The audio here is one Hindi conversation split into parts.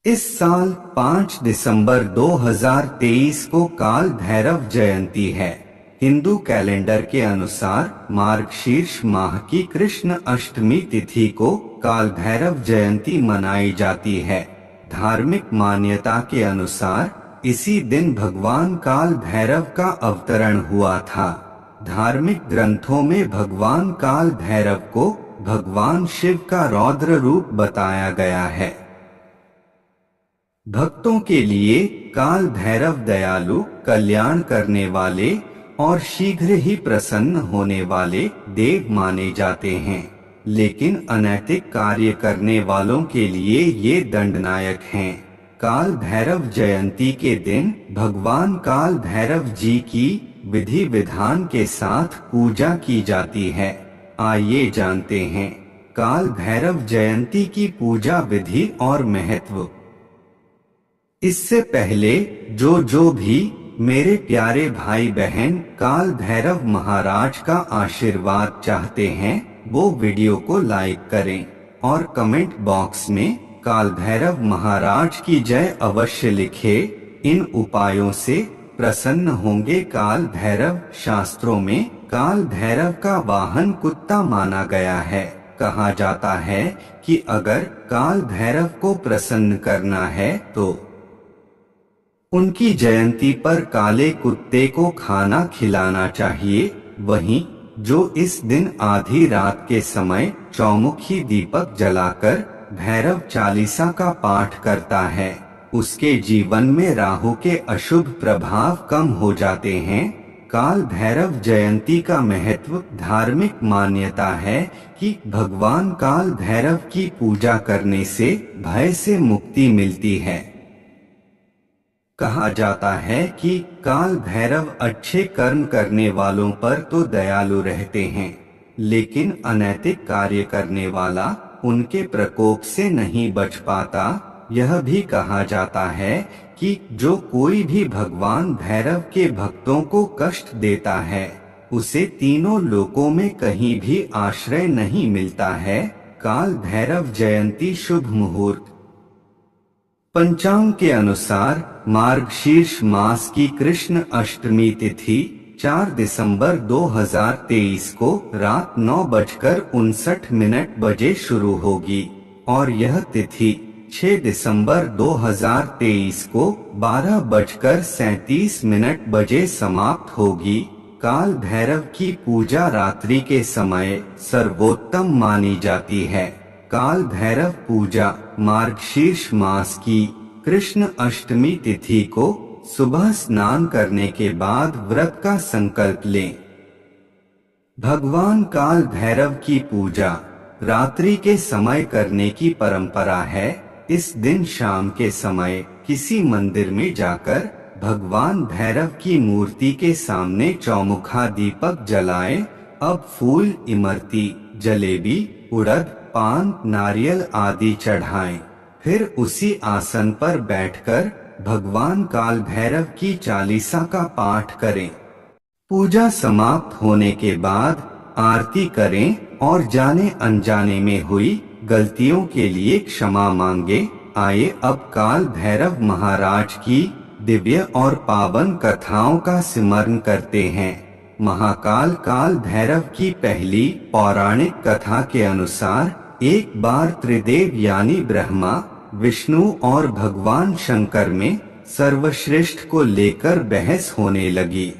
इस साल 5 दिसंबर 2023 को काल भैरव जयंती है। हिंदू कैलेंडर के अनुसार मार्गशीर्ष माह की कृष्ण अष्टमी तिथि को काल भैरव जयंती मनाई जाती है। धार्मिक मान्यता के अनुसार इसी दिन भगवान काल भैरव का अवतरण हुआ था। धार्मिक ग्रंथों में भगवान काल भैरव को भगवान शिव का रौद्र रूप बताया गया है। भक्तों के लिए काल भैरव दयालु, कल्याण करने वाले और शीघ्र ही प्रसन्न होने वाले देव माने जाते हैं, लेकिन अनैतिक कार्य करने वालों के लिए ये दंडनायक हैं। काल भैरव जयंती के दिन भगवान काल भैरव जी की विधि विधान के साथ पूजा की जाती है। आइए जानते हैं काल भैरव जयंती की पूजा विधि और महत्व। इससे पहले जो भी मेरे प्यारे भाई बहन काल भैरव महाराज का आशीर्वाद चाहते हैं, वो वीडियो को लाइक करें और कमेंट बॉक्स में काल भैरव महाराज की जय अवश्य लिखें। इन उपायों से प्रसन्न होंगे काल भैरव। शास्त्रों में काल भैरव का वाहन कुत्ता माना गया है। कहा जाता है कि अगर काल भैरव को प्रसन्न करना है तो उनकी जयंती पर काले कुत्ते को खाना खिलाना चाहिए। वहीं जो इस दिन आधी रात के समय चौमुखी दीपक जलाकर भैरव चालीसा का पाठ करता है, उसके जीवन में राहु के अशुभ प्रभाव कम हो जाते हैं। काल भैरव जयंती का महत्व। धार्मिक मान्यता है कि भगवान काल भैरव की पूजा करने से भय से मुक्ति मिलती है। कहा जाता है कि काल भैरव अच्छे कर्म करने वालों पर तो दयालु रहते हैं, लेकिन अनैतिक कार्य करने वाला उनके प्रकोप से नहीं बच पाता। यह भी कहा जाता है कि जो कोई भी भगवान भैरव के भक्तों को कष्ट देता है, उसे तीनों लोकों में कहीं भी आश्रय नहीं मिलता है। काल भैरव जयंती शुभ मुहूर्त। पंचांग के अनुसार मार्गशीर्ष मास की कृष्ण अष्टमी तिथि 4 दिसंबर 2023 को रात 9:59 बजे शुरू होगी और यह तिथि 6 दिसंबर 2023 को 12:37 बजे समाप्त होगी। काल भैरव की पूजा रात्रि के समय सर्वोत्तम मानी जाती है। काल भैरव पूजा मार्गशीर्ष मास की कृष्ण अष्टमी तिथि को सुबह स्नान करने के बाद व्रत का संकल्प लें। भगवान काल भैरव की पूजा रात्रि के समय करने की परंपरा है। इस दिन शाम के समय किसी मंदिर में जाकर भगवान भैरव की मूर्ति के सामने चौमुखा दीपक जलाएं। अब फूल, इमरती, जलेबी, उड़द, पान, नारियल आदि चढ़ाएं। फिर उसी आसन पर बैठकर भगवान काल भैरव की चालीसा का पाठ करें। पूजा समाप्त होने के बाद आरती करें और जाने अनजाने में हुई गलतियों के लिए क्षमा मांगे। आइए अब काल भैरव महाराज की दिव्य और पावन कथाओं का स्मरण करते हैं। महाकाल काल भैरव की पहली पौराणिक कथा के अनुसार एक बार त्रिदेव यानी ब्रह्मा, विष्णु और भगवान शंकर में सर्वश्रेष्ठ को लेकर बहस होने लगी।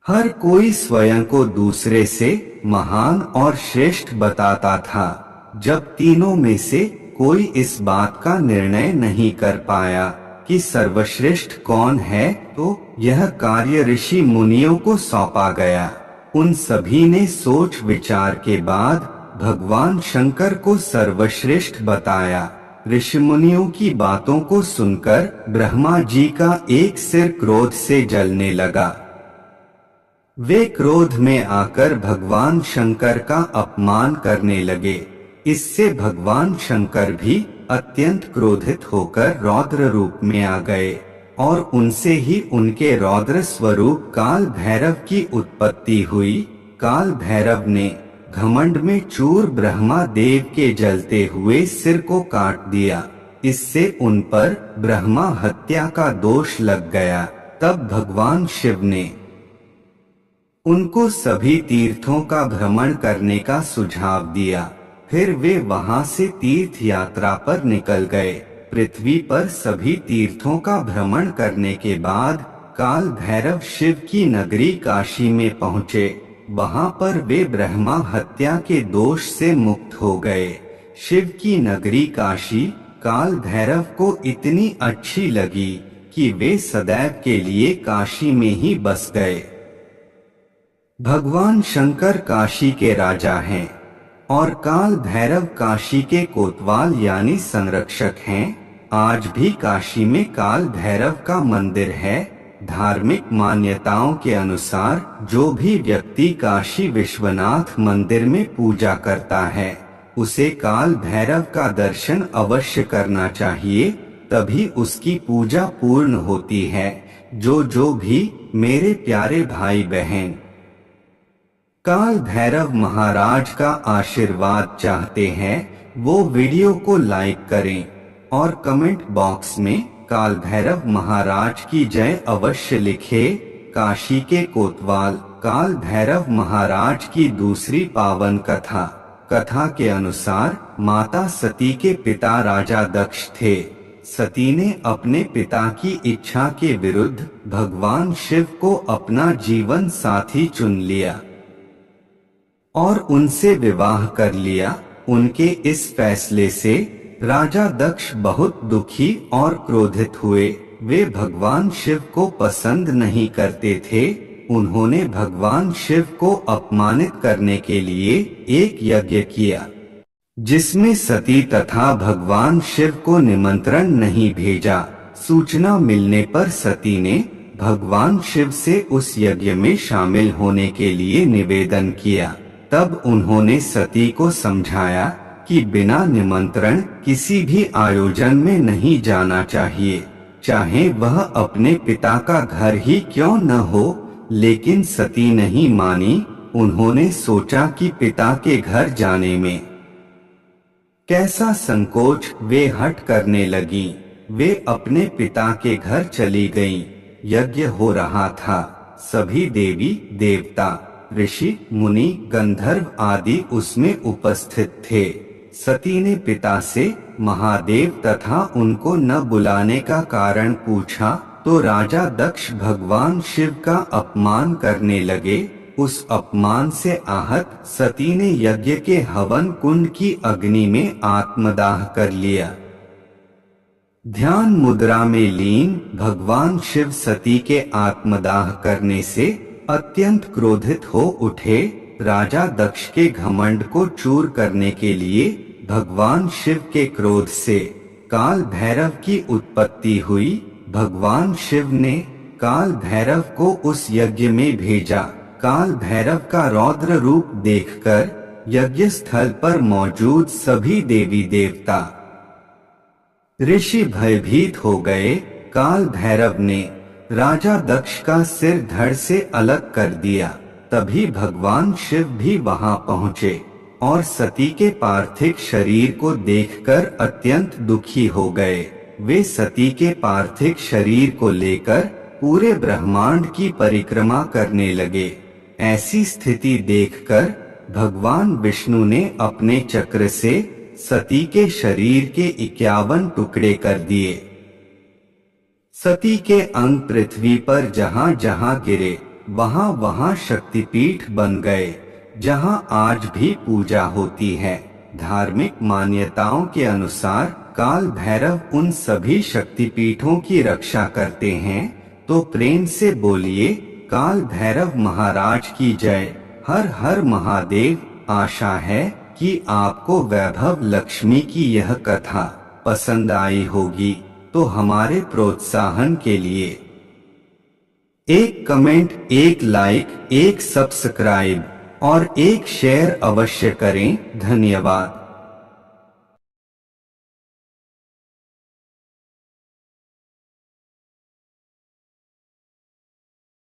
हर कोई स्वयं को दूसरे से महान और श्रेष्ठ बताता था। जब तीनों में से कोई इस बात का निर्णय नहीं कर पाया कि सर्वश्रेष्ठ कौन है, तो यह कार्य ऋषि मुनियों को सौंपा गया। उन सभी ने सोच विचार के बाद भगवान शंकर को सर्वश्रेष्ठ बताया। ऋषि मुनियों की बातों को सुनकर ब्रह्मा जी का एक सिर क्रोध से जलने लगा। वे क्रोध में आकर भगवान शंकर का अपमान करने लगे। इससे भगवान शंकर भी अत्यंत क्रोधित होकर रौद्र रूप में आ गए और उनसे ही उनके रौद्र स्वरूप काल भैरव की उत्पत्ति हुई। काल भैरव ने घमंड में चूर ब्रह्मा देव के जलते हुए सिर को काट दिया। इससे उन पर ब्रह्मा हत्या का दोष लग गया। तब भगवान शिव ने उनको सभी तीर्थों का भ्रमण करने का सुझाव दिया। फिर वे वहां से तीर्थ यात्रा पर निकल गए। पृथ्वी पर सभी तीर्थों का भ्रमण करने के बाद काल भैरव शिव की नगरी काशी में पहुँचे। वहां पर वे ब्रह्मा हत्या के दोष से मुक्त हो गए। शिव की नगरी काशी काल भैरव को इतनी अच्छी लगी कि वे सदैव के लिए काशी में ही बस गए। भगवान शंकर काशी के राजा हैं और काल भैरव काशी के कोतवाल यानी संरक्षक हैं। आज भी काशी में काल भैरव का मंदिर है। धार्मिक मान्यताओं के अनुसार जो भी व्यक्ति काशी विश्वनाथ मंदिर में पूजा करता है उसे काल भैरव का दर्शन अवश्य करना चाहिए, तभी उसकी पूजा पूर्ण होती है। जो भी मेरे प्यारे भाई बहन काल भैरव महाराज का आशीर्वाद चाहते हैं वो वीडियो को लाइक करें और कमेंट बॉक्स में काल भैरव महाराज की जय अवश्य लिखे। काशी के कोतवाल काल भैरव महाराज की दूसरी पावन कथा के अनुसार माता सती के पिता राजा दक्ष थे। सती ने अपने पिता की इच्छा के विरुद्ध भगवान शिव को अपना जीवन साथी चुन लिया और उनसे विवाह कर लिया। उनके इस फैसले से राजा दक्ष बहुत दुखी और क्रोधित हुए। वे भगवान शिव को पसंद नहीं करते थे। उन्होंने भगवान शिव को अपमानित करने के लिए एक यज्ञ किया जिसमें सती तथा भगवान शिव को निमंत्रण नहीं भेजा। सूचना मिलने पर सती ने भगवान शिव से उस यज्ञ में शामिल होने के लिए निवेदन किया। तब उन्होंने सती को समझाया कि बिना निमंत्रण किसी भी आयोजन में नहीं जाना चाहिए, चाहे वह अपने पिता का घर ही क्यों न हो। लेकिन सती नहीं मानी। उन्होंने सोचा कि पिता के घर जाने में कैसा संकोच, वे हट करने लगी। वे अपने पिता के घर चली गईं। यज्ञ हो रहा था। सभी देवी देवता ऋषि मुनि गंधर्व आदि उसमें उपस्थित थे। सती ने पिता से महादेव तथा उनको न बुलाने का कारण पूछा तो राजा दक्ष भगवान शिव का अपमान करने लगे। उस अपमान से आहत सती ने यज्ञ के हवन कुंड की अग्नि में आत्मदाह कर लिया। ध्यान मुद्रा में लीन भगवान शिव सती के आत्मदाह करने से अत्यंत क्रोधित हो उठे। राजा दक्ष के घमंड को चूर करने के लिए भगवान शिव के क्रोध से काल भैरव की उत्पत्ति हुई। भगवान शिव ने काल भैरव को उस यज्ञ में भेजा। काल भैरव का रौद्र रूप देखकर यज्ञ स्थल पर मौजूद सभी देवी देवता ऋषि भयभीत हो गए। काल भैरव ने राजा दक्ष का सिर धड़ से अलग कर दिया। तभी भगवान शिव भी वहां पहुंचे और सती के पार्थिव शरीर को देखकर अत्यंत दुखी हो गए। वे सती के पार्थिव शरीर को लेकर पूरे ब्रह्मांड की परिक्रमा करने लगे। ऐसी स्थिति देखकर भगवान विष्णु ने अपने चक्र से सती के शरीर के 51 टुकड़े कर दिए। सती के अंग पृथ्वी पर जहां जहां गिरे वहां वहां शक्तिपीठ बन गए, जहां आज भी पूजा होती है। धार्मिक मान्यताओं के अनुसार काल भैरव उन सभी शक्तिपीठों की रक्षा करते हैं। तो प्रेम से बोलिए काल भैरव महाराज की जय। हर हर महादेव। आशा है कि आपको वैभव लक्ष्मी की यह कथा पसंद आई होगी। तो हमारे प्रोत्साहन के लिए एक कमेंट, एक लाइक, एक सब्सक्राइब और एक शेयर अवश्य करें। धन्यवाद।